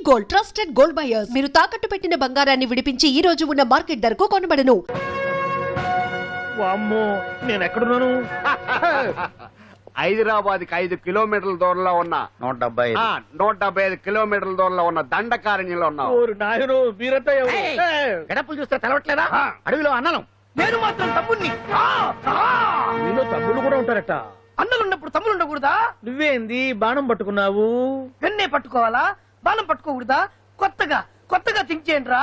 Gold trusted gold buyers. మీరు తాకట్టు పెట్టిన బంగారాన్ని విడిపించి ఈ రోజు ఉన్న మార్కెట్ ధరకు కొనబడను. వామ్మో నేను ఎక్కడున్నాను? హైదరాబాద్ కి 5 కిలోమీటర్ల దూరంలో ఉన్న 175 కిలోమీటర్ల దూరంలో ఉన్న దండకారణ్యంలో ఉన్నావు. నాయను మీరంతా గడపలు చూస్తే తెలవట్లేదా? అడవిలో అన్నలం. నేను మాత్రం తమ్ముణ్ణి. మీలో తమ్ముళ్ళు కూడా ఉంటారట. అన్నలు ఉన్నప్పుడు తమ్ముడు ఉండకూడదా? నువ్వేంది బాణం పట్టుకున్నావు? వెన్నే పట్టుకోవాలా? బాణం పట్టుకోకూడదా? కొత్తగా థింక్ చేయండి రా.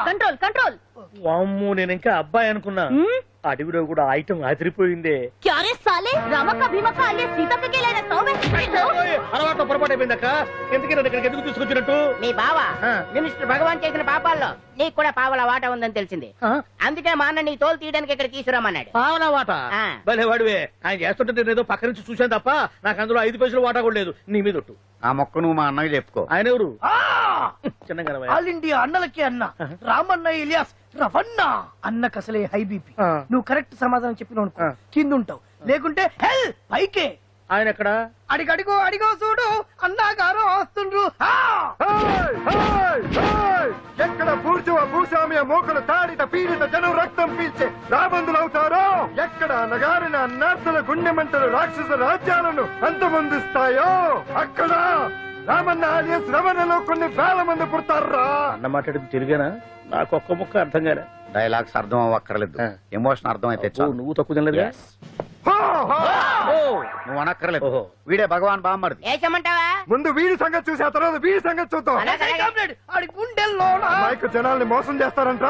Control control. వామ్మో నేను ఇంకా అబ్బాయి అనుకున్నా. అడవిలో కూడా ఐటమ్ అదిరిపోయిందే. క్యారే సాలే రమక భీమక అలే సీతక్కకి లేన సౌమే. అలవాటు పొరపాటు అయిపోయిందక్క. ఎందుకు తీసుకొచ్చినట్టు? మీ బావ మినిస్టర్ భగవాన్ చేసిన పాపాల్లో నీకు కూడా పావలా వాటా ఉందని తెలిసింది. అందుకే మా అన్న నీ తోలు తీయడానికి ఇక్కడ తీసుకురామన్నాడు. పావలా వాటా? భలే వాడివే. ఆయన చేస్తుంటే నేను ఏదో పక్క నుంచి చూశాను తప్ప నాకు అందులో 5 పైసలు వాటా కూడా లేదు. నీ మీద ఒట్టు. ఆ మొక్క నువ్వు మా అన్నకి చెప్పుకో. ఆయన ఎవరు? చిన్నగా ఆల్ ఇండియా అన్నలకి అన్న రామన్న ఇలియాస్ రవన్న. అన్నకు అసలే హై బీపీ. నువ్వు కరెక్ట్ సమాధానం చెప్పిన కింద ఉంటావు, లేకుంటే హెల్ పైకే. ఆయన ఎక్కడ? అడిగో చూడు అన్నగారు వస్తుండ్రు. ఎక్కడ భూస్వామ్య మోకలు తాడిత పీడిత జనం రక్తం పీల్చే రాబందులు అవుతారో, ఎక్కడ నగారిన అన్నార్థుల గుండె మంటలు రాక్షస రాజ్యాలను అంతమొందిస్తాయో అక్కడ రామన్న ఆలియస్ రమణలో కొన్ని వేల మంది పుడతారా. అన్న మాట్లాడింది తిరిగానా? నాకు ఒక్క ముక్క అర్థం కాలే. డైలాగ్స్ అర్థం అవ్వక్కర్లేదు, ఎమోషన్ అర్థం అయితే నువ్వు తక్కువ తినలేదు. నువ్వు అనక్కర్లేదు. వీడే భగవాన్ బామ్మర్ది. ఏమంటావా? ముందు వీడి సంగతి చూసి ఆ తర్వాత వీడి సంగతి చూద్దాం. మైకు జనాల్ని మోసం చేస్తారంట.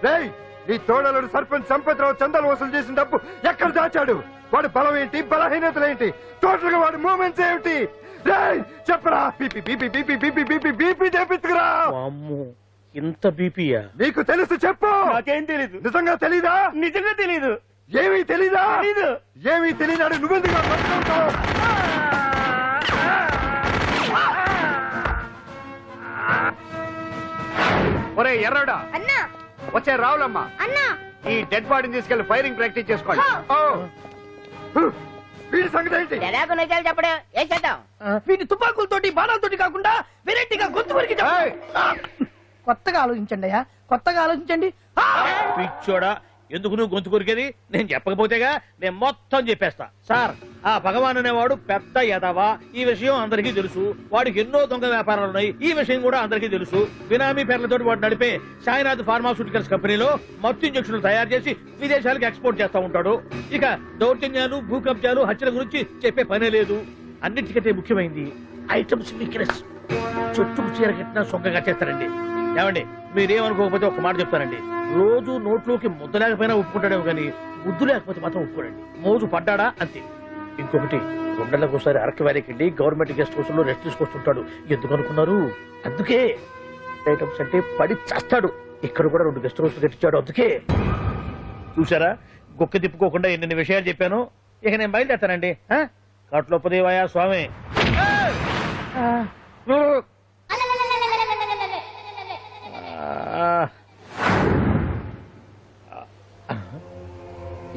రేయ్, నీ తోడలుడు సర్పంచ్ సంపత్రావు చందాలు వసూలు చేసిన డబ్బు ఎక్కడ దాచాడు? వాడి బలం ఏంటి, బలహీనతలు ఏంటి, టోటల్ గా వాడి మూమెంట్స్ ఏమిటి? రేయ్ చెప్పరా. BP BP BP BP BP BP చేపించుకురా. ఇంత బీపీయా? నీకు తెలుసు చెప్పు. నాకేం తెలీదు. నిజంగా తెలీదా? నిజంగా తెలీదు. ఏమీ తెలీదా? తెలీదు. ఏమీ తెలియదాడు నువ్వెందుకు పట్టుకుంటావు? ఒరే ఎర్రడా అన్నా, వచ్చే రావులమ్మ, అన్నా ఈ డెడ్ బాడీని తీసుకెళ్లి ఫైరింగ్ ప్రాక్టీస్ చేసుకోండి. వీడి సంగతి ఏంటి? ఎలాగో నిజాలు చెప్పడు. ఏం చేద్దాం? వీటి తుపాకులతోటి బాణాలతోటి కాకుండా వెరైటీగా గొంతు వరకు కొత్తగా ఆలోచించండి అయ్యా, కొత్తగా ఆలోచించండి. పిచ్చోడా, ఎందుకు నువ్వు గొంతు కొరికేది? నేను చెప్పకపోతేగా నేను మొత్తం చెప్పేస్తా. సార్, ఆ భగవాన్ అనేవాడు పెద్ద యదవా. ఈ విషయం అందరికీ తెలుసు. వాడికి ఎన్నో దొంగ వ్యాపారాలు ఉన్నాయి. ఈ విషయం కూడా అందరికీ తెలుసు. బినామీ పేర్లతో వాడు నడిపే సాయినాథ్ ఫార్మాస్యూటికల్స్ కంపెనీలో మత్తు ఇంజక్షన్లు తయారు చేసి విదేశాలకు ఎక్స్పోర్ట్ చేస్తా ఉంటాడు. ఇక దౌర్జన్యాలు, భూకబ్జాలు, హత్యల గురించి చెప్పే పనే లేదు. అన్నిటికంటే ముఖ్యమైంది ఐటమ్స్ వీక్నెస్. చుట్టుకు చీర కట్టినా సొంగగా చేస్తారండి. ఏమండి, మీరేమనుకోకపోతే ఒక మాట చెప్తానండి. రోజు నోట్లోకి ముద్ద లేకపోయినా ఒప్పుకుంటాడేమో కానీ ముద్దు లేకపోతే మాత్రం ఒప్పుకోడండి. మోజు పడ్డాడా అంతే. ఇంకొకటి, 2 నెలలకోసారి అరకు వ్యాలీకి వెళ్ళి గవర్నమెంట్ గెస్ట్ హౌస్ లో రెస్ట్ తీసుకొస్తుంటాడు. ఎందుకు అనుకున్నారు? అందుకే. ఐటమ్స్ అంటే పడి చేస్తాడు. ఇక్కడ కూడా 2 గెస్ట్ హౌస్ కట్టించాడు. అందుకే. చూసారా, గుక్క తిప్పుకోకుండా ఎన్ని విషయాలు చెప్పాను. ఇక నేను బయలుదేరుతానండి. కట్లోపదేవాయా స్వామి.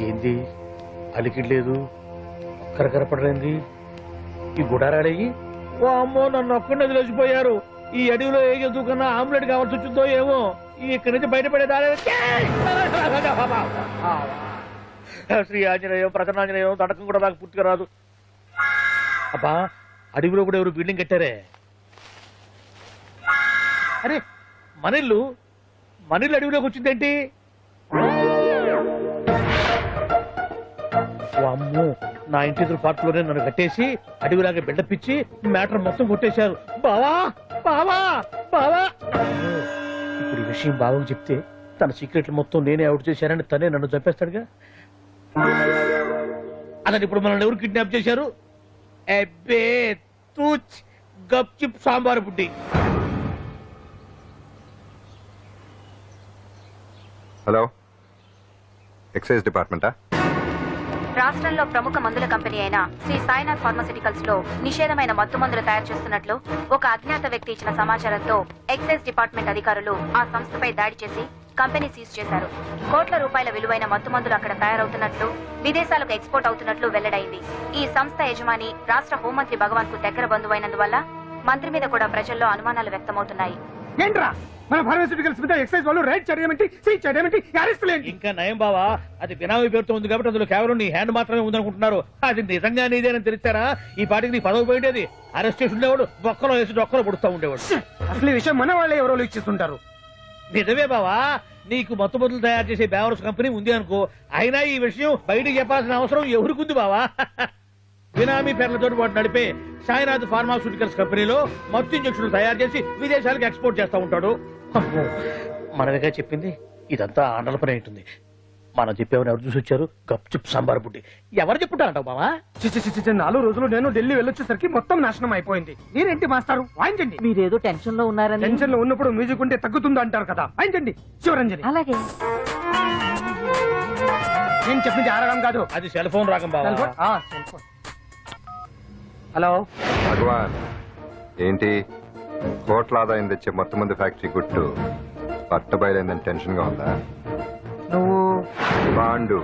ఏంది అలికిడ్లేదు, కరకరపడలేంది ఈ గుడారాడయ్యి? ఓ అమ్మో, నన్ను ఒక్కడిని వదిలేసిపోయారు. ఈ అడవిలో ఏ జంతువుకన్నా ఆమ్లెట్ కావాల్సి వచ్చిందో ఏమో. ఇక్కడి నుంచి బయటపడేదారే. శ్రీ ఆంజనేయం, ప్రసన్నాంజనేయం, తడకం కూడా నాకు పూర్తిగా రాదు. అబ్బా, అడవిలో కూడా ఎవరు బిల్డింగ్ కట్టారే? అరే, మనిల్లు అడవిలోకి వచ్చిందేంటి? అమ్మో, నా ఇంటి ఎదురు పార్కులోనే నన్ను కట్టేసి అడవిలాగా బిల్డపిచ్చి మ్యాటర్ మొత్తం కొట్టేశారు. బావా బావా బావా. ఇప్పుడు ఈ విషయం బావకు చెప్తే తన సీక్రెట్లు మొత్తం నేనే అవుట్ చేశానని తనే నన్ను చంపేస్తాడుగా. అతను ఇప్పుడు మనల్ని ఎవరు కిడ్నాప్ చేశారు? అబ్బే తూచ్ గప్ చిప్ సాంబార్ బుడ్డి. హలో, ఎక్సైజ్ డిపార్ట్మెంటా? రాష్ట్రంలో ప్రముఖ మందుల కంపెనీ అయిన శ్రీ సాయినాథ్ ఫార్మాస్యూటికల్స్ లో నిషేధమైన మత్తు మందులు తయారు చేస్తున్నట్లు ఒక అజ్ఞాత వ్యక్తి ఇచ్చిన సమాచారంతో ఎక్సైజ్ డిపార్ట్మెంట్ అధికారులు ఆ సంస్థపై దాడి చేసి కంపెనీ సీజ్ చేశారు. కోట్ల రూపాయల విలువైన మత్తు మందులు అక్కడ తయారవుతున్నట్లు, విదేశాలకు ఎక్స్పోర్ట్ అవుతున్నట్లు వెల్లడైంది. ఈ సంస్థ యజమాని రాష్ట్ర హోంమంత్రి భగవాన్ కు దగ్గర బంధువైనందువల్ల మంత్రి మీద కూడా ప్రజల్లో అనుమానాలు వ్యక్తమవుతున్నాయి. ఏంట్రా మన ఫార్మాస్యూటికల్స్ మీద ఎక్సైజ్ వాళ్ళు రైడ్ చేయడమేంటి, సీజ్ చేయడమేంటి, అరెస్టులు ఏంటి? ఇంకా నయం బావా, అది బినామీ పేరుతో ఉంది కాబట్టి అందులో కేవలం నీ హ్యాండ్ మాత్రమే ఉందనుకుంటున్నారు. అది నిజంగా నీదేనని తెలిసారా ఈ పాటికి నీ పదవి పోయిండేది. అరెస్ట్ చేసి ఉండేవాడు, బొక్కలో వేసి డొక్కలో పుడుతూ ఉండేవాడు. అసలు ఈ విషయం మన వాళ్ళే ఎవరో ఇచ్చేస్తుంటారు. నిజమే బావా, నీకు మత్తుమందులు తయారు చేసే బేవర్స్ కంపెనీ ఉంది అనుకో, అయినా ఈ విషయం బయటికి చెప్పాల్సిన అవసరం ఎవరికుంది బావా? బినామీ పేర్లతో వాడు నడిపే సాయినాథ్ ఫార్మాస్యూటికల్స్ కంపెనీలో మత్తు ఇంజక్షన్లు తయారు చేసి విదేశాలకు ఎక్స్పోర్ట్ చేస్తా ఉంటాడు. అమ్మో, మనమేగా చెప్పింది, ఇదంతా ఆండల పని ఉంటుంది. మనం చెప్పేవని ఎవరు చూసి వచ్చారు? గప్చుప్ సాంబార్ బుడ్డి. ఎవరు చెప్పుంటారంటావు బావా? 4 రోజులు నేను ఢిల్లీ వెళ్ళొచ్చేసరికి మొత్తం నాశనం అయిపోయింది. మీరేంటి మాస్టారు, వాయించండి. మీరేదో టెన్షన్ లో ఉన్నారని. టెన్షన్ లో ఉన్నప్పుడు మ్యూజిక్ ఉంటే తగ్గుతుంది అంటారు కదా, వాయించండి. శివరంజని. అలాగే. నేను చెప్పింది ఆరగం కాదు. అది సెల్ ఫోన్ రాగం బావా. Cell phone. హలో భగవాన్, ఏంటి కోట్ల ఆదాయం తెచ్చే మొత్తం మంది ఫ్యాక్టరీ గుట్టు పట్టబయలైందని టెన్షన్ గా ఉందా? నువ్వు బాండు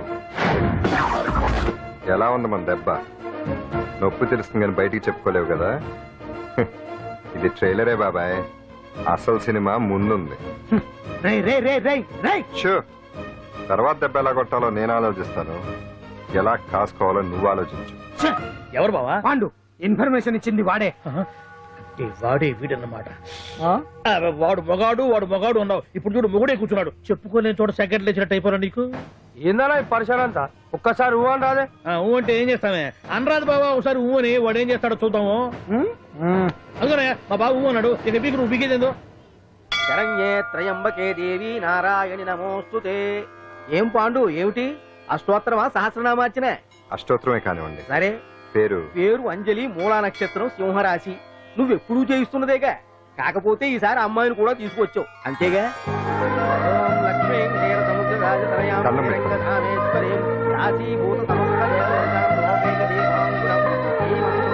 ఎలా ఉంది మన దెబ్బ? నొప్పి తెలుస్తుంది కానీ బయటికి చెప్పుకోలేవు కదా. ఇది ట్రైలరే బాబాయ్, అసలు సినిమా ముందుంది. షూ, తర్వాత దెబ్బ ఎలా కొట్టాలో నేను ఆలోచిస్తాను, ఎలా కాసుకోవాలో నువ్వు ఆలోచించు. ఎవరు బావా? పాండు. ఇన్ఫర్మేషన్ ఇచ్చింది వాడే. వాడే వీడన్నమాట. వాడు మొగాడు అన్నావు, ఇప్పుడు చూడు మొగుడే కూర్చున్నాడు. చెప్పుకోలేని చోట సెకండ్ లేచినట్టు అయిపోరా నీకు. ఏందన్నా ఈ పరిసరం అంతా? ఒక్కసారి ఊ అని రాదే. ఊ అంటే ఏం చేస్తామే? అనరాదు బాబా, ఒకసారి ఊ అని. వాడు ఏం చేస్తాడో చూద్దాము. అందుకనే మా బాబు ఊ అన్నాడు, ఇక పీకు నువ్వు పీకేదేందో. శరణ్యే త్రయంబకే దేవి నారాయణి నమోస్తుతే. ఏం పాండు, ఏమిటి అష్టోత్తరమా సహస్రనామార్చన? అష్టోత్తరమే కానివ్వండి. సరే, పేరు పేరు అంజలి, మూలా నక్షత్రం, సింహరాశి. నువ్వెప్పుడు చేయిస్తున్నదేగా, కాకపోతే ఈసారి అమ్మాయిని కూడా తీసుకొచ్చావు అంతేగా. ఓం లక్ష్మీం క్షీర సముద్ర రాజతనయాం రంగధామేశ్వరీం రాశీభూత సమస్త దేవతాం లోకైక దీపాంకురం శ్రీమంతుం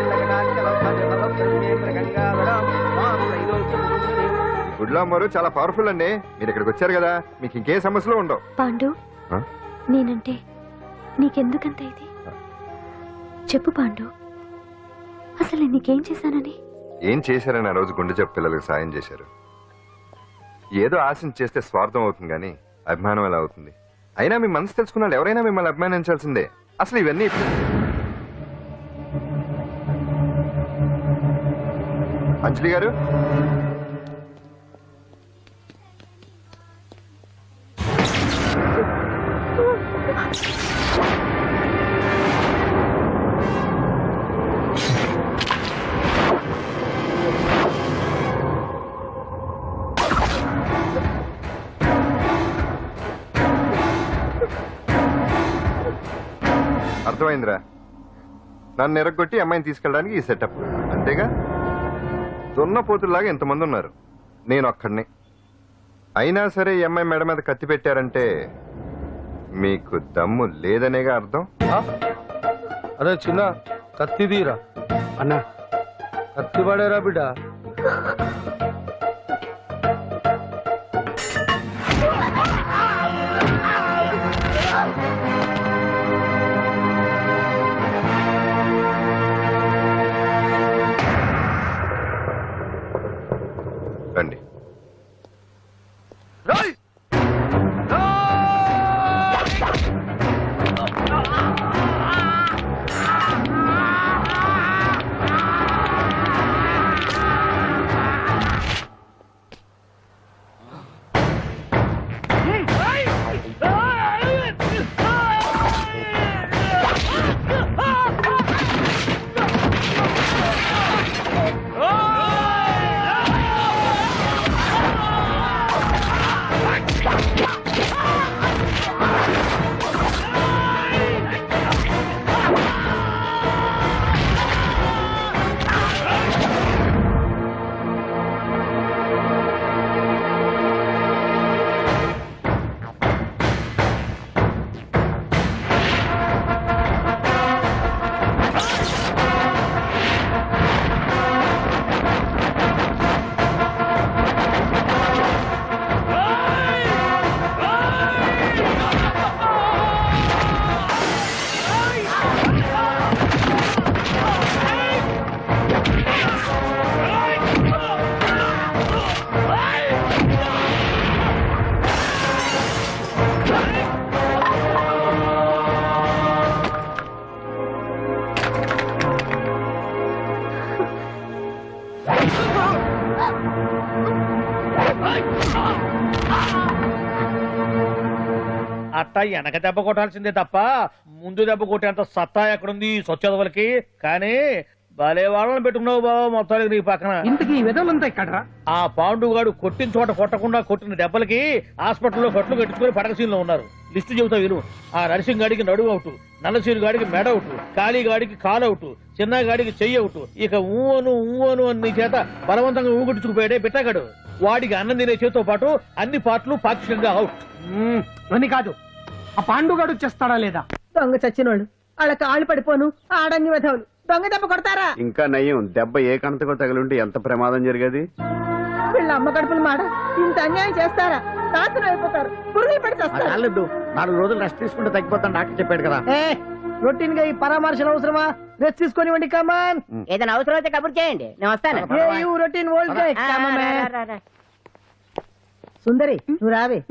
గంగాధరం మాం త్రైలోక్యముకుంజనీం. గుడ్లో అమ్మరు చాలా పవర్ఫుల్ అండి. మీరు ఇక్కడికి వచ్చారు కదా, మీకు ఇంకే సమస్యలు ఉండవు. పాండు, నేనంటే నీకెందుకంత ఇది? చెప్పు పాండు, అసలు నీకేం చేశానని? ఏం చేశారని ఆ రోజు గుండె జబ్బు పిల్లలకు సాయం చేశారు. ఏదో ఆశించి చేస్తే స్వార్థం అవుతుంది కానీ అభిమానం ఎలా అవుతుంది? అయినా మీ మనసు తెలుసుకున్నాడు ఎవరైనా మిమ్మల్ని అభిమానించాల్సిందే. అసలు ఇవన్నీ అంజలి గారు, అర్థమైందిరా. నన్ను ఎరగొట్టి అమ్మాయిని తీసుకెళ్ళడానికి ఈ సెటప్ అంతేగా? దున్నపోతుల్లాగా ఎంతమంది ఉన్నారు, నేను ఒక్కడిని. అయినా సరే ఈ అమ్మాయి మెడ మీద కత్తి పెట్టారంటే మీకు దమ్ము లేదనేగా అర్థం. అరే చిన్న కత్తి తీరా అన్నా. కత్తి పడేరా బిడ్డ. రండి. అట్ట వెనక దెబ్బ కొట్టాల్సిందే తప్ప ముందు దెబ్బ కొట్టేంత సత్తా ఎక్కడుంది సొచ్చదవలకి. కానీ భలే వాళ్ళని పెట్టుకున్నావు బాబా మొత్తానికి నీ పక్కన. ఇంతకీ విధులంతా ఇక్కడ ఆ పాండుగాడు కొట్టిన చోట కొట్టకుండా కొట్టిన దెబ్బలకి హాస్పిటల్లో కట్లు కట్టించుకుని పడకసీన్లో ఉన్నారు. లిస్టు చెబుతా విను. ఆ నరసింగ్ గాడికి నడువు అవుట్, నల్లసీరు గాడికి మెడ అవుట్, కాళీ గాడికి కాలు అవుట్, చిన్న గాడికి చెయ్యి అవుట్. ఇక ఊవను అని నీ చేత బలవంతంగా ఊగుట్టుకుపోయాడే బిట్టగాడు. వాడికి అన్నం తినే చేతితో పాటు అన్ని పాటలు పాక్షికంగా అవుట్. అని కాదు, ఆ పాండుగాడు చేస్తాడా లేదా? దొంగ చచ్చినోళ్ళు వాళ్ళ కాళ్ళు పడిపోను ఆడంగి వెధవులు దొంగ దెబ్బ కొడతారా? ఇంకా నయం, దెబ్బ ఏ కణతకు తగిలింటే ఎంత ప్రమాదం జరిగేది. వీళ్ళ అమ్మ కడుపుల మాట ఇంత అన్యాయం చేస్తారా? నాశనం అయిపోతారు, పురుగులు పడి చేస్తారు. 4 రోజులు రెస్ట్ తీసుకుంటే తగ్గిపోతాను డాక్టర్ చెప్పాడు కదా. రొటీన్ గా ఈ పరామర్శలు అవసరమా? రెస్ట్ తీసుకొని కమాన్. ఏదైనా అవసరం అయితే కబుర్ చేయండి, నేను వస్తాను. Routine old guy. సుందరి నువ్వు రావే.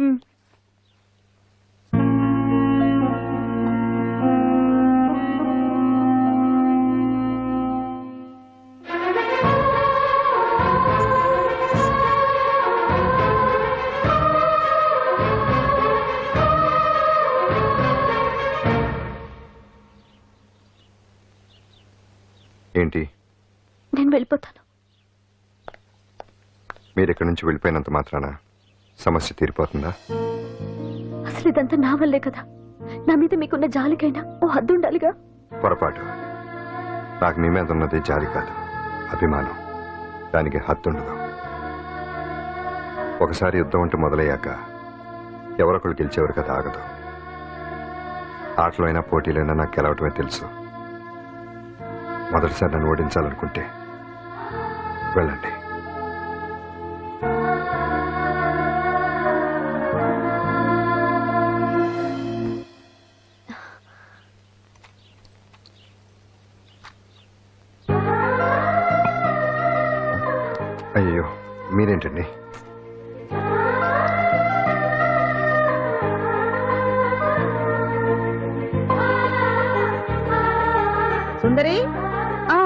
ఏంటి నేను వెళ్ళిపోతాను. మీరు ఇక్కడి నుంచి వెళ్ళిపోయినంత మాత్రాన సమస్య తీరిపోతుందా? అసలు ఇదంతా నా వల్లే కదా. నా మీద మీకున్న జాలికైనా ఓ హద్దు ఉండాలిగా. పొరపాటు. నాకు మీ మీద ఉన్నది జాలి కాదు, అభిమానం. దానికి హద్దుండదు. ఒకసారి యుద్ధం అంటూ మొదలయ్యాక ఎవరొకరు గెలిచేవారు కదా ఆగదు. ఆటలో అయినా పోటీలైనా నాకు గెలవటమే తెలుసు. మొదటిసారి నన్ను ఓడించాలనుకుంటే వెళ్ళండి. అయ్యో మీరేంటండి? సుందరి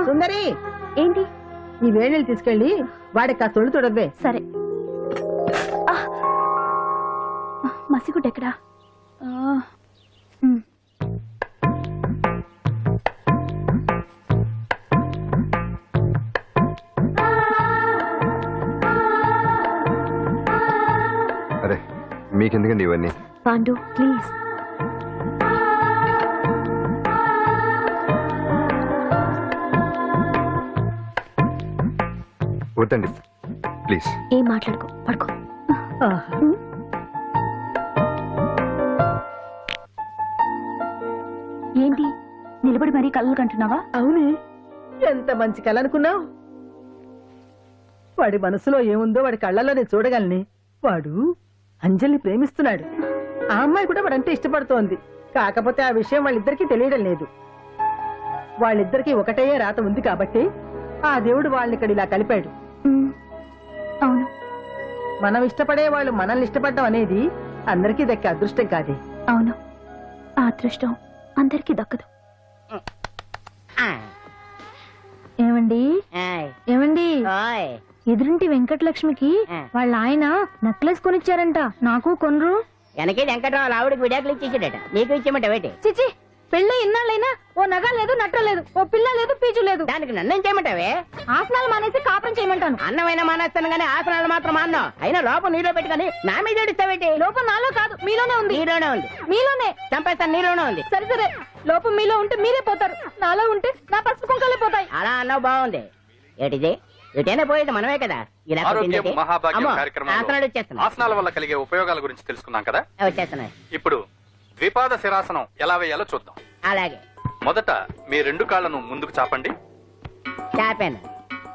సుందరి, ఏంటి? ఈ వేణీళ్ళు తీసుకెళ్ళి వాడికి ఆ తొలి తొడవే. సరే. మసిగుడ్డ ఎక్కడా? అరే మీకెందుకండి ఇవన్నీ? పాండు ప్లీజ్. వద్దండి ప్లీజ్. ఏం మాట్లాడుకో, పడుకో. ఏంటి నిలబడి మరీ కళ్ళు కంటున్నావా? అవునే, ఎంత మంచి కళ అనుకున్నావు. వాడి మనసులో ఏముందో వాడి కళ్ళల్లో నేను చూడగలని. వాడు అంజలిని ప్రేమిస్తున్నాడు. ఆ అమ్మాయి కూడా వాడంటే ఇష్టపడుతోంది. కాకపోతే ఆ విషయం వాళ్ళిద్దరికీ తెలియడం లేదు. వాళ్ళిద్దరికీ ఒకటే రాత ఉంది కాబట్టి ఆ దేవుడు వాళ్ళని ఇక్కడ ఇలా కలిపాడు. అవును, మనం ఇష్టపడే వాళ్ళు మనల్ని ఇష్టపడడం అనేది అందరికీ దక్కే అదృష్టం కాదే. అవును, ఆ అదృష్టం అందరికీ దక్కదు. ఏమండి ఏమండి, ఎదురింటి వెంకటలక్ష్మికి వాళ్ళ ఆయన నెక్లెస్ కొనిచ్చారంట. నాకు కొనరు. వెనకే వెంకటరావు ఆవిడకి విడాకులు ఇచ్చేసాడట, నీకు ఇచ్చేమంట వేటి? చిచి, పెళ్ళి ఇన్నాళ్ళైనా ఓ నగ లేదు, నట్ట లేదు, ఓ పిల్ల లేదు, పీచు లేదు. దానికి నన్ను చేయమంటావే? ఆసనాలు మానేసి కాపురం చేయమంటాను. అన్నమైనా మానేస్తాను గానీ ఆసనాలు మాత్రం మాన్నా. అయినా లోపం నీలో పెట్టుకొని నా మీద ఏడుస్తావేటి? లోపం నాలో కాదు, మీలోనే ఉంది. నీలోనే ఉంది. మీలోనే చంపేస్తాను, నీలోనే ఉంది. సరే సరే, లోపం మీలో ఉంటే మీరే పోతారు, నాలో ఉంటే నా పసుపు కుంకాలే పోతాయి. అలా అన్నావు, బాగుంది. ఏటిది? ఎటైనా పోయేది మనమే కదా. ఇలా ఆరోగ్యం మహాభాగ్యం కార్యక్రమంలో ఆసనాలు వచ్చేస్తున్నాయి. ఆసనాల వల్ల కలిగే ఉపయోగాల గురించి తెలుసుకున్నాం కదా. వచ్చేస్తున్నాయి. ఇప్పుడు ద్విపాద శిరాసనం ఎలా వేయాలో చూద్దాం. అలాగే. మొదట మీ 2 కాళ్లను ముందుకు చాపండి. చాపాను.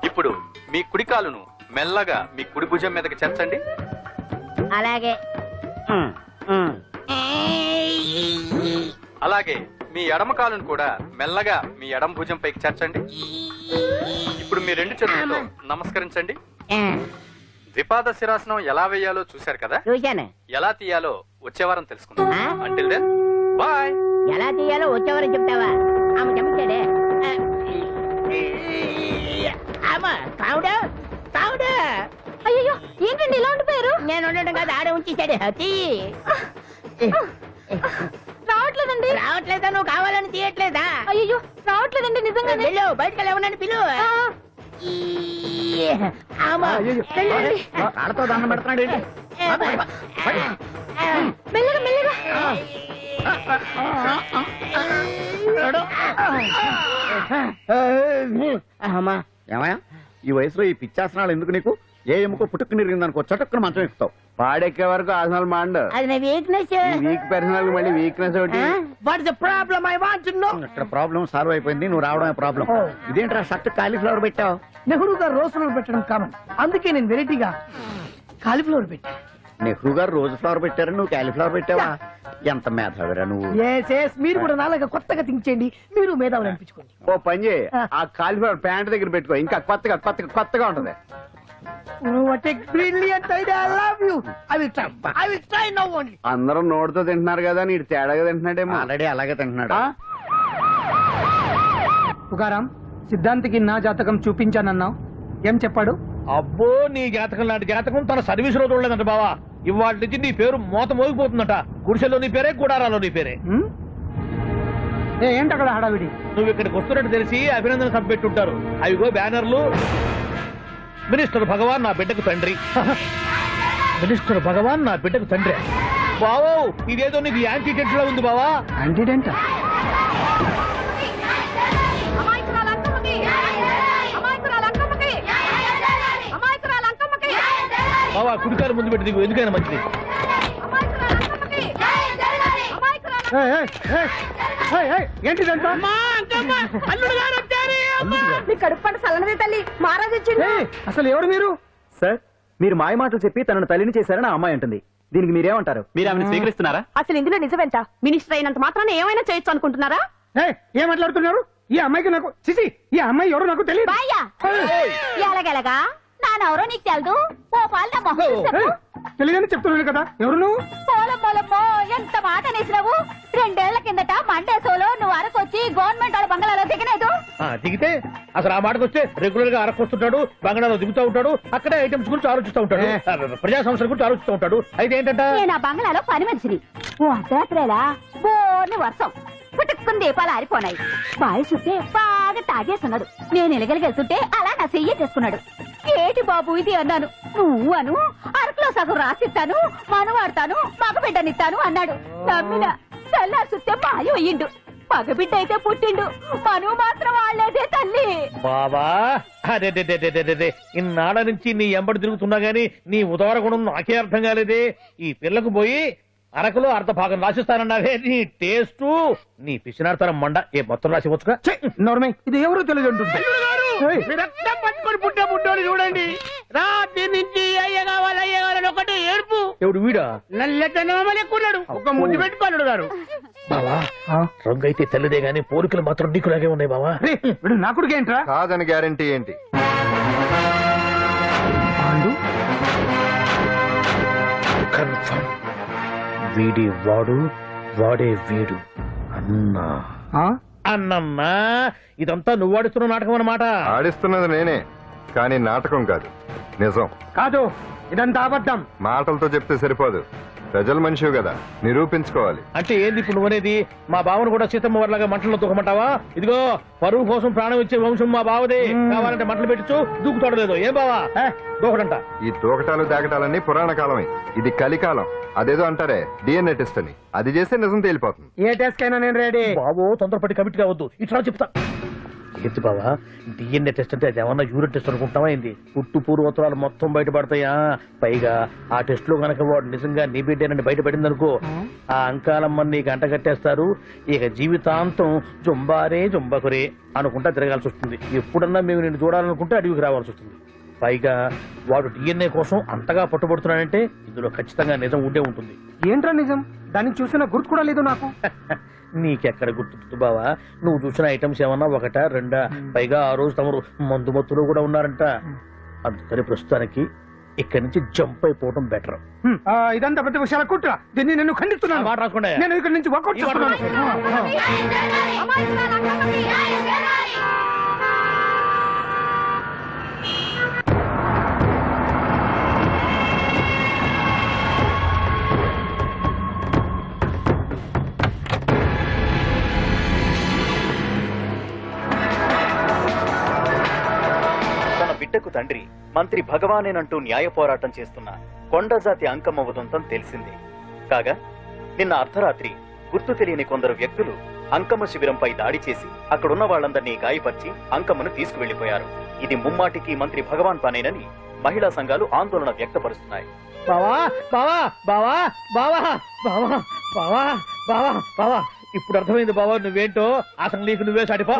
ఇప్పుడు మీ కుడి కాలును మెల్లగా మీ కుడి భుజం మీదకి చేర్చండి. అలాగే. అలాగే మీ ఎడమ కాలును కూడా మెల్లగా మీ ఎడమ భుజం పైకి చేర్చండి. ఇప్పుడు మీ 2 చేతులతో నమస్కరించండి. ద్విపాద శిరాసనం ఎలా వేయాలో చూశారు కదా. చూశాను. ఎలా తీయాలో వచ్చే వారం తెలుసుకుందాం. Until then bye. ఎలా తీయాలో వచ్చేవారని చెప్తావా? ఆమె చెప్తాడే. అమ్మా కావుడా తీసాడు రావట్లేదండి. రావట్లేదా? నువ్వు కావాలని తీయట్లేదా? అయ్యో రావట్లేదండి నిజంగా. వెళ్ళు, బయటకు వెళ్ళవనని పిలువు. ఆడతో దండం పెడుతున్నాడు ఏంటి? మెల్లగా మెల్లగా. అమ్మా, ఏమయ్యా ఈ వయసులో ఈ పిచ్చాసనాలు ఎందుకు నీకు? ఏ ఎముకో పుట్టుకు నిరిగిందనుకో చటుక్కున మంచం ఎక్కుతావు. పాడెక్కే వరకు ఆసనాలు మాండ్. అది నా వీక్నెస్. వీక్ పర్సనల్ మళ్ళీ వీక్నెస్ ఒకటి. What is the problem? I want to know. ఇక్కడ ప్రాబ్లం సాల్వ్ అయిపోయింది, నువ్వు రావడమే ప్రాబ్లం. ఇదేంట్రా షర్ట్ కాలీఫ్లవర్ పెట్టావు? నెహ్రూ గారు రోజ్ ఫ్లవర్ పెట్టడం కామన్, అందుకే నేను వెరైటీగా కాలీఫ్లవర్ పెట్టా. నెహ్రూ గారు రోజు ఫ్లవర్ పెట్టారు, నువ్వు కాలీఫ్లవర్ పెట్టావా? ఎంత మేధావిరా నువ్వు. మీరు కూడా నాలాగా కొత్తగా థింక్ చేయండి, మీరు మేధావులు అనిపించుకోండి. ఓ పని చేయి, ఆ కాలీఫ్లవర్ ప్యాంట్ దగ్గర పెట్టుకో, ఇంకా కొత్తగా ఉంటది. What a brilliant idea! I love you. I will try. I will try now only. అందరూ నోటితో తింటున్నారు కదా, నీడు తేడాగా తింటున్నాడేమో. ఆల్రెడీ అలాగే తింటున్నాడు. పుకారాం, సిద్ధాంతికి నా జాతకం చూపించానన్నావు, ఏం చెప్పాడు? అబ్బో, నీ జాతకం లాంటి జాతకం తన సర్వీస్ లో చూడలేదంట బావా. ఇవాళ నుంచి నీ పేరు మోత మోగిపోతుందట. గుడిసెలో నీ పేరే, గుడారాలో నీ పేరే. ఏంటి అక్కడ హడావిడి? నువ్వు ఇక్కడికి వస్తున్నట్టు తెలిసి అభినందన సభ పెట్టుంటారు. అవిగో బ్యానర్లు. మినిస్టర్ భగవాన్ నా బిడ్డకు తండ్రి. మినిస్టర్ భగవాన్ నా బిడ్డకు తండ్రి. బావో, ఇదేదో నీకు యాంటీడెంట్ లో ఉంది బావా. యాంటీడెంట్? బావా, కుడికారు ముందు పెట్టి దిగు, ఎందుకైనా మంచిది. ఏంటిదంట? కడుపు పంట సల్లనది తల్లి, మహారాజు వచ్చింది. అసలు ఎవరు మీరు? సార్, మీరు మాయ మాటలు చెప్పి తనను తల్లిని చేశారని ఆ అమ్మాయి అంటుంది. దీనికి మీరేమంటారు? మీరు ఆమెను స్వీకరిస్తున్నారా? అసలు ఇందులో నిజమేంట? మినిస్టర్ అయినంత మాత్రాన ఏమైనా చేయొచ్చు అనుకుంటున్నారా? ఏం మాట్లాడుతున్నారు? ఈ అమ్మాయికి నాకు చిసి, ఈ అమ్మాయి ఎవరో నాకు తెలియదు. ఎలాగెలగా నానెవరో నీకు తెలదు. ఓ పాల తెలియదని చెప్తున్నాను కదా, ఎవరు నువ్వు? పోలమ్మో, ఎంత మాట అనేసినావు. 2 ఏళ్ల కిందట మండే సోలో నువ్వు అరకొచ్చి గవర్నమెంట్ వాళ్ళ బంగాళాలో దిగలేదు. దిగితే అసలు ఆ మాటకు వస్తే రెగ్యులర్ గా అరకొస్తుంటాడు, బంగాళాలో దిగుతూ ఉంటాడు, అక్కడే ఐటమ్స్ గురించి ఆలోచిస్తూ ఉంటాడు, ప్రజా సంస్థల గురించి ఆలోచిస్తూ ఉంటాడు. అయితే ఏంటంటే నేను ఆ బంగాళాలో పని మనిషిని. ఓ అర్ధరాత్రేలా బోర్ని వర్షం పుట్టుకుని దీపాలు ఆరిపోనాయి. బాయ్ చుట్టే బాగా తాగేస్తున్నాడు. నేను ఎలగలిగెళ్తుంటే అలా నా చెయ్యి చేసుకున్నాడు. ఏటి బాబు ఇది అన్నాను. నువ్వు అను, అరకులో సగం రాసిస్తాను, మనవాడతాను, మగబిడ్డనిస్తాను అన్నాడు. నమ్మిన తెల్లారి చూస్తే మాయ అయ్యిండు. మగబిడ్డ అయితే పుట్టిండు, మనువు మాత్రం వాళ్ళేదే తల్లి. బాబా, అదే ఇన్నాళ్ళ నుంచి నీ ఎంబడి తిరుగుతున్నా గానీ నీ ఉదార గుణం నాకే అర్థం కాలేదే. ఈ పిల్లకు పోయి అరకులో అర్ధ భాగం రాసిస్తానన్నావే. నీ టేస్టు, నీ పిచ్చినాడతనం మండ. ఏ మొత్తం రాసి వచ్చుగా. ఇది ఎవరో తెలియదు అంటుంది. రక్తం పట్టుకొని పుట్టే పుట్టోని చూడండి. రాత్రి నుంచి అయ్య కావాలని ఒకటి ఏడుపు. ఎవడు వీడా? నల్లెక్కున్నాడు. ఒక ముద్దు పెట్టుకోడు గారు. బావా, రంగు అయితే తెల్లదే గానీ పోలికలు మాత్రం నీకులాగే ఉన్నాయి బావా. నా కొడుకు ఏంట్రా? కాదని గ్యారంటీ ఏంటి? కన్ఫర్మ్. వీడి వాడు, వాడే వీడు. అన్నా అన్నమ్మా, ఇదంతా నువ్వు ఆడిస్తున్న నాటకం అన్నమాట. ఆడిస్తున్నది నేనే, కానీ నాటకం కాదు, నిజం కాదు. ఇదంతా అబద్ధం. మాటలతో చెప్తే సరిపోదు, ప్రజల మనిషివి కదా, నిరూపించుకోవాలి. అంటే ఏంది ఇప్పుడు నువ్వనేది? మా బావను కూడా సీతమ్మ వారిలాగా మంటల్లో దూకమంటావా? ఇదిగో, పరువు కోసం ప్రాణం ఇచ్చే వంశం మా బావదే. కావాలంటే మంటలు పెట్టచ్చు, దూకుతాడలేదు. ఏం బావా దూకడంట? ఈ దూకటాలు దాకటాలన్నీ పురాణ కాలమే, ఇది కలికాలం. అదేదో అంటారే డిఎన్ఏ టెస్ట్ అని, అది చేస్తే నిజం తేలిపోతుంది. ఏ టెస్ట్ కైనా నేను రెడీ. బాబో, తొందరపడి కమిట్ కావద్దు, ఇట్లా చెప్తా. ఏంటి బావా, డిఎన్ఏ టెస్ట్ అంటే అది ఏమన్నా యూరిన్ టెస్ట్ అనుకుంటావా ఏంది? పుట్టు పూర్వోత్తరాలు మొత్తం బయటపడతాయా? పైగా ఆ టెస్ట్ లో గనక వాడు నిజంగా నీ బిడ్డేనని బయటపడింది అనుకో, ఆ అంకాలమ్మని నీకు అంట కట్టేస్తారు. ఇక జీవితాంతం జుంబారే జుంబకురే అనుకుంటా తిరగాల్సి వస్తుంది. ఎప్పుడన్నా మేము నిన్ను చూడాలనుకుంటే అడవికి రావాల్సి వస్తుంది. పైగా వాడు డిఎన్ఏ కోసం అంతగా పట్టుబడుతున్నాడంటే ఇందులో ఖచ్చితంగా నిజం ఉండే ఉంటుంది. ఏంట్రా నిజం? దాన్ని చూసిన గుర్తు కూడా లేదు నాకు. నీకెక్కడ గుర్తుంది బావా? నువ్వు చూసిన ఐటమ్స్ ఏమన్నా ఒకటా రెండా? పైగా ఆ రోజు తమరు మందు మత్తులో కూడా ఉన్నారంట. అందుకని ప్రస్తుతానికి ఇక్కడి నుంచి జంప్ అయిపోవడం బెటర్. ఇదంతా పెద్ద విషయాల కుట్ర. దీన్ని నేను ఖండిస్తున్నాను. మాట రాకుండా నేను ఇక్కడి నుంచి వర్కౌట్ చేస్తున్నాను. తండ్రి మంత్రి భగవానేనంటూ న్యాయ పోరాటం చేస్తున్న కొండజాతి అంకమ్మ ఉదంతం తెలిసిందే. కాగా నిన్న అర్ధరాత్రి గుర్తు తెలియని కొందరు వ్యక్తులు అంకమ్మ శిబిరంపై దాడి చేసి అక్కడున్న వాళ్ళందరినీ గాయపరిచి అంకమ్మను తీసుకువెళ్లిపోయారు. ఇది ముమ్మాటికి మంత్రి భగవాన్ పనేనని మహిళా సంఘాలు ఆందోళన వ్యక్తపరుస్తున్నాయి. బావా బావా బావా బావా బావా బావా బావా బావా ఇప్పుడు అర్థమైంది బావా నువ్వేంటో. అసలు నీకు నువ్వే సాటిపా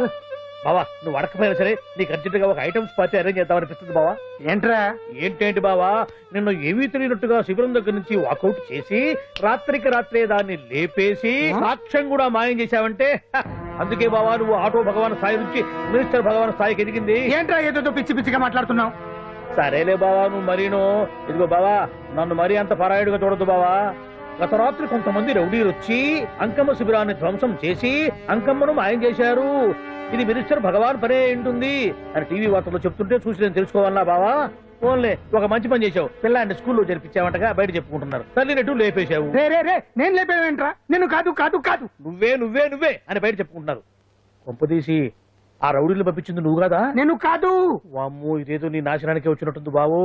బావా. నువ్వు అడకపోయినా సరే నీకు అర్జెంట్ గా ఒక ఐటమ్స్ పార్టీ అరేంజ్ చేద్దామనిపిస్తుంది బావా. ఏంట్రా? ఏంటేంటి బావా, నిన్ను ఏమీ తెలియనట్టుగా శిబిరం దగ్గర నుంచి వాకౌట్ చేసి రాత్రికి రాత్రే దాన్ని లేపేసి సాక్ష్యం కూడా మాయం చేశావంటే అందుకే బావా నువ్వు ఆటో భగవాన్ స్థాయి నుంచి మినిస్టర్ భగవాన్ స్థాయికి ఎదిగింది. ఏంట్రా ఏదో పిచ్చి పిచ్చిగా మాట్లాడుతున్నావు? సరేలే బావా నువ్వు మరీను. ఇదిగో బావా నన్ను మరీ అంత పరాయుడుగా చూడద్దు బావా. గత రాత్రి కొంతమంది రౌడీలు వచ్చి అంకమ్మ శిబిరాన్ని ధ్వంసం చేసి అంకమ్మను మాయం చేశారు. ఇది మినిస్టర్ భగవాన్ పనే ఉంటుంది అని టీవీ వార్తల్లో చెప్తుంటే చూసి నేను తెలుసుకోవాలా బావా. ఓన్లే ఒక మంచి పని చేశావు, పిల్లాన్ని స్కూల్లో జరిపించావంటగా బయట చెప్పుకుంటున్నారు. తల్లినట్టు లేపేశావు. నేను లేపేవేంట్రా? నేను కాదు కాదు కాదు నువ్వే నువ్వే నువ్వే అని బయట చెప్పుకుంటున్నారు. కొంపదీసి ఆ రౌడీలు పంపించింది నువ్వు కాదా? నేను కాదు. వామ్మో ఇదేదో నీ నాశనానికి వచ్చినట్టుంది బావు.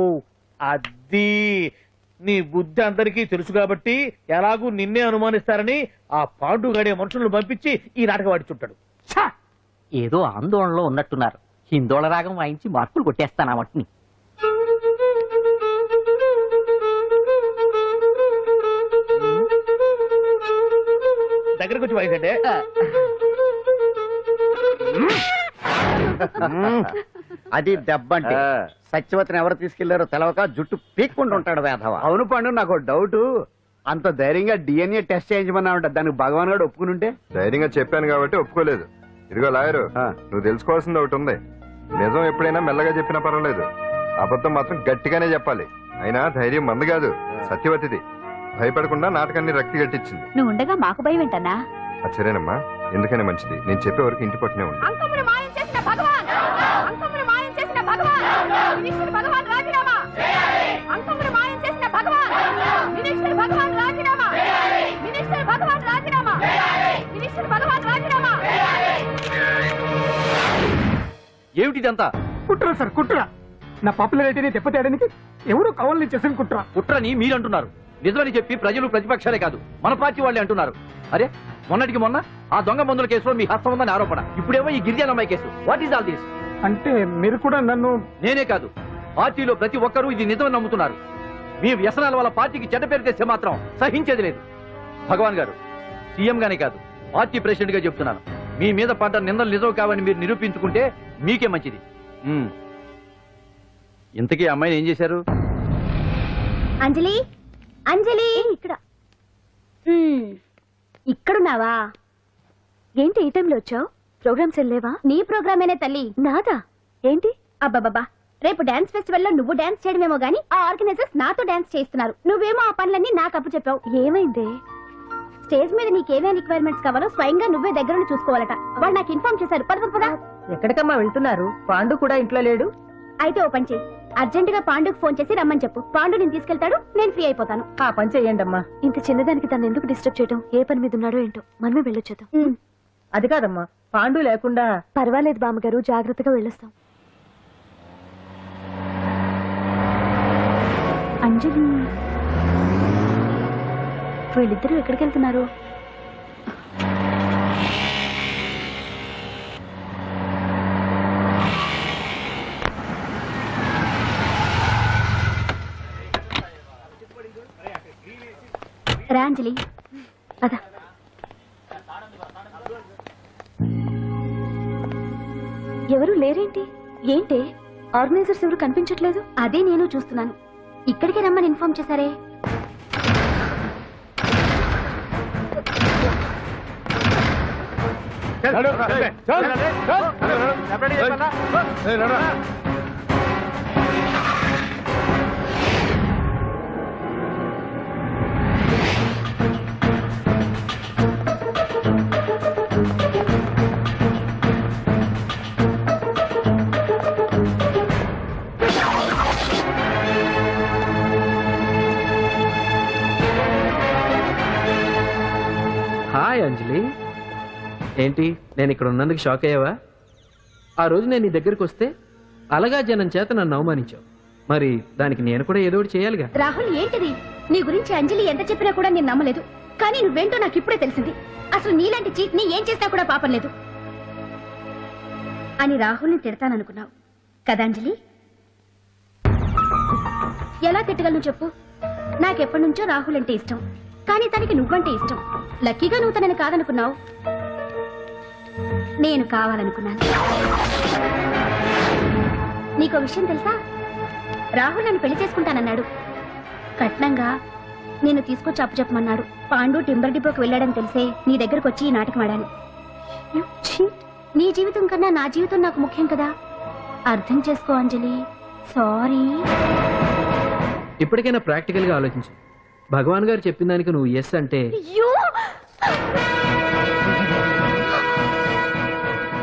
అది నీ బుద్ధి అందరికీ తెలుసు కాబట్టి ఎలాగూ నిన్నే అనుమానిస్తారని ఆ పాండు గడే మనుషులను పంపించి ఈ నాటకం ఆడిచుంటాడు. ఏదో ఆందోళనలో ఉన్నట్టున్నారు. హిందోళ రాగం వాయించి మార్కులు కొట్టేస్తాను ఆ మట్టిని. దగ్గరకు వచ్చి వాయించండి. అది దెబ్బంటే సత్యవతిని ఎవరు తీసుకెళ్లారో తెలవక జుట్టు పీక్కుంటూ ఉంటాడు వేధవ. అవును పండు, నాకు డౌట్. అంత ధైర్యంగా డిఎన్ఏ టెస్ట్ చేయించమన్నా ఉంటా, దానికి భగవాన్ గారు ఒప్పుకుని ఉంటే. ధైర్యంగా చెప్పాను కాబట్టి ఒప్పుకోలేదు. ఇదిగో లాయరు, నువ్వు తెలుసుకోవాల్సింది ఒకటి ఉంది. నిజం ఎప్పుడైనా మెల్లగా చెప్పినా పర్వాలేదు, అబద్ధం మాత్రం గట్టిగానే చెప్పాలి. అయినా ధైర్యం మంది కాదు, సత్యవతిది. భయపడకుండా నాటకాన్ని రక్తి గట్టించింది. నువ్వు ఉండగా మాకు భయం ఏంటన్నా? సరేనమ్మా, ఎందుకనే మంచిది. నేను చెప్పే వరకు ఇంటి పట్టునే ఉంది. అంకమ్మను మాయం చేసిన భగవాన్, అంకమ్మను మాయం చేసిన భగవాన్, మినిస్టర్ భగవాన్ రాజీనామా. అంకమ్మను మాయం చేసిన భగవాన్, మినిస్టర్ భగవాన్ రాజీనామా. మినిస్టర్ భగవాన్ రాజీనామా. మినిస్టర్ భగవాన్ రాజీనామా. ఏమిటిదంతా? కుట్ర సార్, కుట్ర. నా పాపులారిటీని దెబ్బతేయడానికి ఎవరు కావాలని చేసిన కుట్ర. కుట్రని మీరంటున్నారు, నిజమని చెప్పి ప్రజలు ప్రతిపక్షాలే కాదు మన పార్టీ వాళ్ళే అంటున్నారు. అరే మొన్నటికి మొన్న ఆ దొంగ మందుల కేసులో మీ హస్తం ఉందని ఆరోపణ, ఇప్పుడేమో ఈ గిరిజన అమ్మాయి case. What is all this? అంటే మీరు కూడా నన్ను... నేనే కాదు, పార్టీలో ప్రతి ఒక్కరూ ఇది నిజమని నమ్ముతున్నారు. మీ వ్యసనాల వల్ల పార్టీకి చెడ్డ పేరు తెస్తే మాత్రం సహించేది లేదు. భగవాన్ గారు, సీఎం గానే కాదు పార్టీ ప్రెసిడెంట్ గా చెప్తున్నాను, మీ మీద పడ్డ నిందలు నిజం కావని మీరు నిరూపించుకుంటే మీకే మంచిది. ఇంతకీ అమ్మాయిని ఏం చేశారు? అంజలి, అంజలి ఇక్కడ ఇక్కడున్నావా? ఏంటి ఈ టైంలో వచ్చావు? ప్రోగ్రామ్స్ వెళ్ళేవా? నీ ప్రోగ్రామేనే తల్లి. నాదా? ఏంటి? అబ్బాబాబా, రేపు డాన్స్ ఫెస్టివల్ లో నువ్వు డాన్స్ చేయడమేమో గానీ ఆ ఆర్గనైజర్స్ నాతో డాన్స్ చేస్తున్నారు. నువ్వేమో ఆ పనులన్నీ నాకు అప్పు చెప్పావు. ఏమైంది? స్టేజ్ మీద నీకేమేం రిక్వైర్మెంట్స్ కావాలో స్వయంగా నువ్వే దగ్గర చూసుకోవాలట. వాళ్ళు నాకు ఇన్ఫార్మ్ చేశారు. పద. ఎక్కడికమ్మా వెళ్తున్నారు? పాండు కూడా ఇంట్లో లేడు. అయితే ఓ పని చేయి, అర్జెంట్ గా పాండుకు ఫోన్ చేసి రమ్మని చెప్పు. పాండు నేను తీసుకెళ్తాడు, నేను ఫ్రీ అయిపోతాను. ఆ పని చెయ్యండి అమ్మా. ఇంత చిన్నదానికి తను ఎందుకు డిస్టర్బ్ చేయడం? ఏ పని మీద ఉన్నాడో ఏంటో, మనమే వెళ్ళొచ్చేద్దాం. అది కాదమ్మా, పాండు లేకుండా... పర్వాలేదు బామ్మగారు, జాగ్రత్తగా వెళ్ళొస్తాం. అంజలి, వీళ్ళిద్దరూ ఎక్కడికి వెళ్తున్నారు? రా అంజలి, పద. ఎవరు లేరేంటి? ఏంటి ఆర్గనైజర్స్ ఎవరు కనిపించట్లేదు? అదే నేను చూస్తున్నాను. ఇక్కడికే రమ్మని ఇన్ఫార్మ్ చేశారే. హాయ్ అంజలి, ఏంటి నేను ఇక్కడ ఉన్నందుకు షాక్ అయ్యావా? ఆ రోజు నేను నీ దగ్గరికి వస్తే అలగా జనం చేత నన్ను అవమానించావు. మరి దానికి నేను కూడా ఏదో ఒకటి చేయాలిగా. రాహుల్ ఏంటిది? నీ గురించి అంజలి ఎంత చెప్పినా కూడా నేను నమ్మలేదు. కానీ నువ్వేంటో నాకు ఇప్పుడే తెలిసింది. అసలు నీలాంటి చీట్ ని ఏం చేసినా కూడా పాపం లేదు అని రాహుల్ని తిడతాననుకున్నావు కదా అంజలి? ఎలా తిట్టగలను చెప్పు? నాకెప్పటి నుంచో రాహుల్ అంటే ఇష్టం, కానీ తనకి నువ్వంటే ఇష్టం. లక్కీగా నువ్వు తనని కాదనుకున్నావు, నేను కావాలనుకున్నాను. నీకో విషయం తెలుసా? రాహుల్ నన్ను పెళ్లి చేసుకుంటానన్నాడు. కట్నంగా నేను తీసుకొచ్చి అప్పు చెప్పమన్నాడు. పాండు టింబర్ డిపోకి వెళ్ళాడని తెలిసే నీ దగ్గరకు వచ్చి ఈ నాటకం ఆడాను. నీ జీవితం కన్నా నా జీవితం నాకు ముఖ్యం కదా, అర్థం చేసుకో అంజలి. సారీ. ఇప్పటికైనా ప్రాక్టికల్ గా ఆలోచించు. భగవాన్ గారు చెప్పిన దానికి నువ్వు ఎస్ అంటే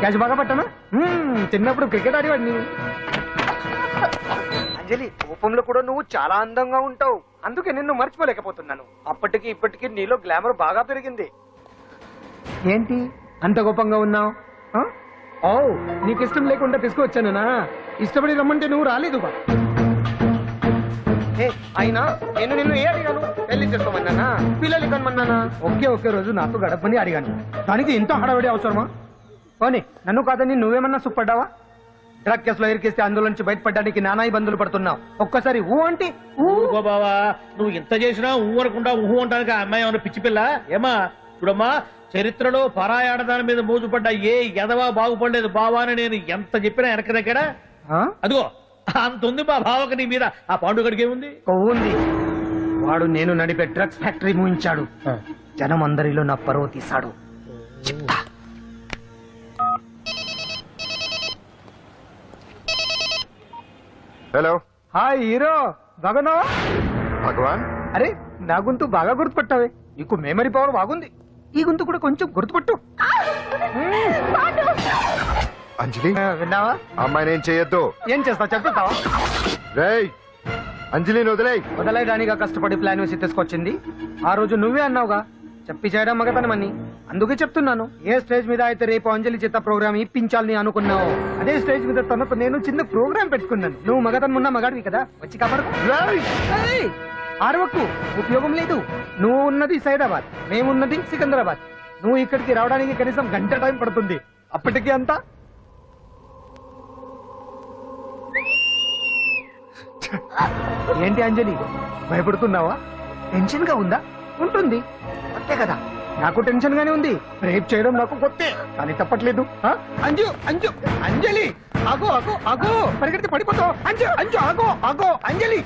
క్యాచ్ బాగా పట్టానా? చిన్నప్పుడు క్రికెట్ ఆడేవాడిని. అంజలి, కోపంలో కూడా నువ్వు చాలా అందంగా ఉంటావు, అందుకే నిన్ను మర్చిపోలేకపోతున్నాను. అప్పటికి ఇప్పటికి నీలో గ్లామర్ బాగా పెరిగింది. ఏంటి అంత కోపంగా ఉన్నావు? ఓ, నీకు ఇష్టం లేకుండా తీసుకువచ్చానా? ఇష్టపడి రమ్మంటే నువ్వు రాలేదు. అయినా నేను నిన్ను ఏ అడిగాను? పెళ్లి చేసుకోమన్నానా, పిల్లలు కనమన్నానా? ఒకే రోజు నాతో గడపని అడిగాను, దానికి ఇంత హడావిడి అవసరమా? పోనీ నన్ను కాదని నువ్వేమన్నా సుప్పడ్డావా? డ్రగ్ కేసులో ఇరికిస్తే అందులో నుంచి బయటపడడానికి నానా ఇబ్బందులు పడుతున్నావు. ఒక్కసారి ఊ అంటే ఊరుకో బావా, నువ్వు ఇంత చేసినా ఊ అనకుండా ఊహు అంటానికి ఆ అమ్మాయి ఏమన్నా పిచ్చి పిల్ల ఏమా? చూడమ్మా, చరిత్రలో పరాయాడదాని మీద మోజుపడ్డ ఏ ఎదవా బాగుపడలేదు బావా అని నేను ఎంత చెప్పినా వెనక దగ్గర. అదిగో అంత ఉంది మా బావకు నీ మీద. ఆ పాండుగడికి ఏముంది? ఉంది. వాడు నేను నడిపే డ్రగ్స్ ఫ్యాక్టరీ మూయించాడు. జనం అందరిలో నా పరువు తీశాడు. చెప్తా. హలో, హాయ్ హీరో, బాగున్నావా? భగవాన్, అరే నా గొంతు బాగా గుర్తుపట్టావే. నీకు మెమరీ పవర్ బాగుంది. ఈ గొంతు కూడా కొంచెం గుర్తుపట్టు. అంజలి విన్నావా? అమ్మాయి నేను చేయొద్దు. ఏం చేస్తావు చెప్తావా? రేయ్, అంజలిని వదలైదానిగా కష్టపడి ప్లాన్ వేసి తీసుకొచ్చింది. ఆ రోజు నువ్వే అన్నావుగా చెప్పి చేయడం మగతనమని. అందుకే చెప్తున్నాను. ఏ స్టేజ్ మీద అయితే రేపు అంజలి చేత ప్రోగ్రామ్ ఇప్పించాలని అనుకున్నావు, అదే స్టేజ్ మీద తనకు నేను చిన్న ప్రోగ్రామ్ పెట్టుకున్నాను. నువ్వు మగతనం ఉన్న మగాడివి కదా, వచ్చి కాపాడు. ఆరవకు, ఉపయోగం లేదు. నువ్వు ఉన్నది సైదాబాద్, మేమున్నది సికింద్రాబాద్. నువ్వు ఇక్కడికి రావడానికి కనీసం గంట టైం పడుతుంది. అప్పటికి అంతా ఏంటి అంజలి, భయపడుతున్నావా? టెన్షన్ గా ఉందా? ఉంటుంది, అంతే కదా. నాకు టెన్షన్ గానే ఉంది. రేప్ చేయడం నాకు కొత్తే, కానీ తప్పట్లేదు. అంజు అంజు అంజలి, ఆగో ఆగో ఆగో, పరిగెడితే పడిపోతావు. అంజు అంజు ఆగో ఆగో అంజలి.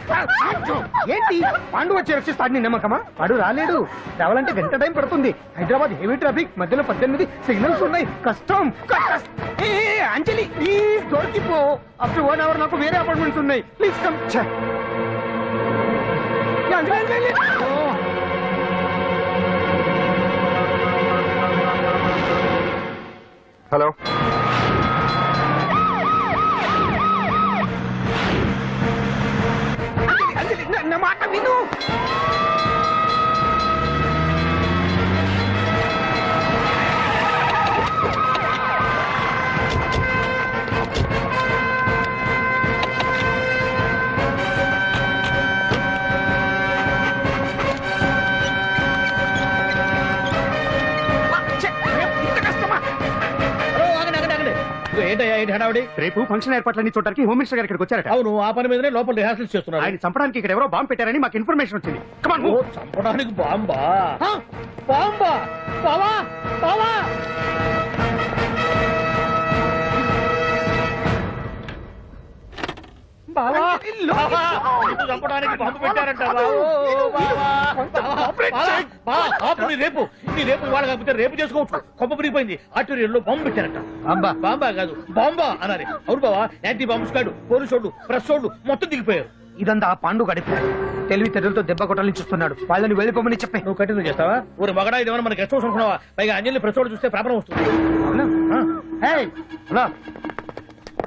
ఏంటి పాండు వచ్చి రక్షిస్తాడు నీ నమ్మకమా? వాడు రాలేడు. రావాలంటే గంట టైం పడుతుంది. హైదరాబాద్ హెవీ ట్రాఫిక్, మధ్యలో 18 సిగ్నల్స్ ఉన్నాయి, కష్టం. అంజలి ప్లీజ్ దొరికిపో. అప్పుడు 1 అవర్ నాకు వేరే అపార్ట్మెంట్స్ ఉన్నాయి. Please come. హలో, నా మాట విను. ఏంటి హడావుడి? రేపు ఫంక్షన్ ఏర్పాట్లన్నీ చూడడానికి హోమ్ మినిస్టర్ గారు ఇక్కడికి వచ్చారట. అవును, ఆ పని మీదనే లోపల రిహార్సల్స్ చేస్తున్నారు. ఆయన చంపడానికి ఇక్కడ ఎవరో బాంబు పెట్టారని మాకు ఇన్ఫర్మేషన్ వచ్చింది. చంపడానికి బాంబా? బాంబా? బావా బావా, చంపడానికి బాంబు పెట్టారంట. రేపు నీ రేపు ఇవాళ కాకపోతే రేపు చేసుకోవచ్చు. కొప్ప పిరిగిపోయింది. ఆర్టీరియల్లో బాంబు పెట్టారంట. బాంబా కాదు, బాంబా అనాలి. అవును బావా, యాంటీ బాంబు స్క్వాడ్, పోలీసు వాళ్ళు, ప్రెస్ వాళ్ళు మొత్తం దిగిపోయారు. ఇదంతా ఆ పాండు గడిపాడు. తెలివి తెరులతో దెబ్బ కొట్టాలని చూస్తున్నాడు. వాళ్ళని వెళ్ళిపోమని చెప్పే. నువ్వు కంటిన్యూ చేస్తావా? ఊరు మగడా ఇదేమన్నా మనకి గెస్ట్ హౌస్ అనుకున్నావా? పైగా అంజలి ప్రెస్ వాళ్ళు చూస్తే ప్రాబ్లం వస్తుంది.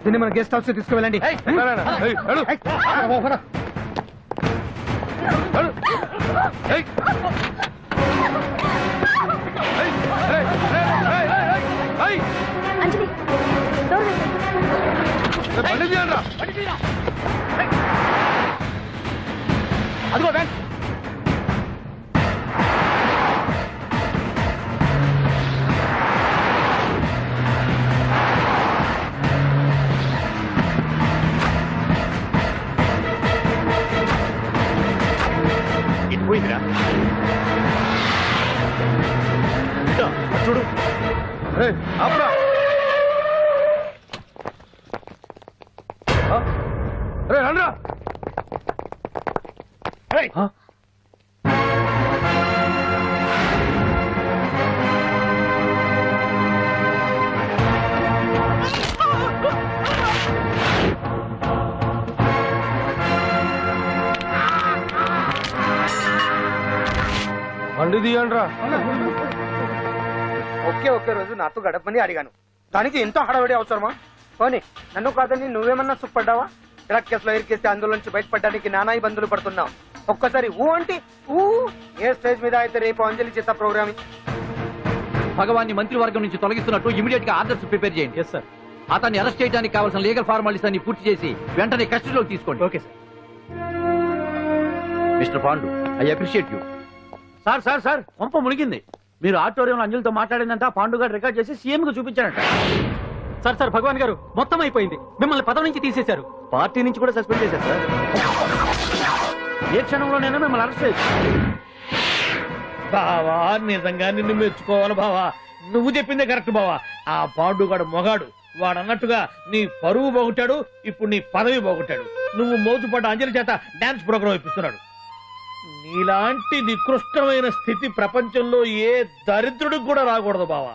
దీన్ని మన గెస్ట్ హౌస్ తీసుకువెళ్ళండి. అంజలి, అదిగో బ్యాంక్. ఇటు పోయిందిరా. ఇదో, చూడు. రండ్రా. బండి తీయండిరా. ఒకే రోజు నాతో గడపని అడిగాను, దానికి ఎంతో హడావిడి అవసరమా? పోనీ నన్ను కాదని నువ్వేమన్నా సుఖపడ్డావా? డ్రగ్ కేసులో ఇరికేస్తే అందులో నుంచి బయటపడడానికి నానా ఇబ్బందులు పడుతున్నావు. ఒక్కసారి ఊ అంటే ఊ. ఏ స్టేజ్ మీద అయితే రేపు అంజలి చేత ప్రోగ్రామ్ భగవాన్ని మంత్రివర్గం నుంచి తొలగిస్తున్నట్టు ఇమీడియట్ గా ఆర్డర్స్ ప్రిపేర్ చేయండి. Yes sir. అతన్ని అరెస్ట్ చేయడానికి కావాల్సిన లీగల్ ఫార్మాలిటీస్ అన్ని పూర్తి చేసి వెంటనే కస్టడీలోకి తీసుకోండి. Okay sir. Mister Pandu, I appreciate you. Sir sir sir పంప మునిగింది. మీరు ఆడిటోరియంలో అంజలితో మాట్లాడిందంట, పాండు గారు రికార్డ్ చేసి సీఎం కు చూపించారంట. సార్ సార్ భగవాన్ గారు మొత్తం అయిపోయింది. మిమ్మల్ని పదవి నుంచి తీసేశారు. పార్టీ నుంచి కూడా సస్పెండ్ చేశారు సార్. ఏ క్షణంలోనైనా మిమ్మల్ని అరెస్ట్ చేయొచ్చు. బావా నిజంగా నిన్ను మెచ్చుకోవాలి బావా. నువ్వు చెప్పిందే కరెక్ట్ బావా. ఆ పాండుగాడు మొగాడు. వాడు అన్నట్టుగా నీ పరువు పోగొట్టాడు, ఇప్పుడు నీ పదవి పోగొట్టాడు. నువ్వు మోతుపడ్డ అంజలి చేత డాన్స్ ప్రోగ్రాం ఇప్పిస్తున్నాడు. నీలాంటి నికృష్టమైన స్థితి ప్రపంచంలో ఏ దరిద్రుడికి కూడా రాకూడదు బావా.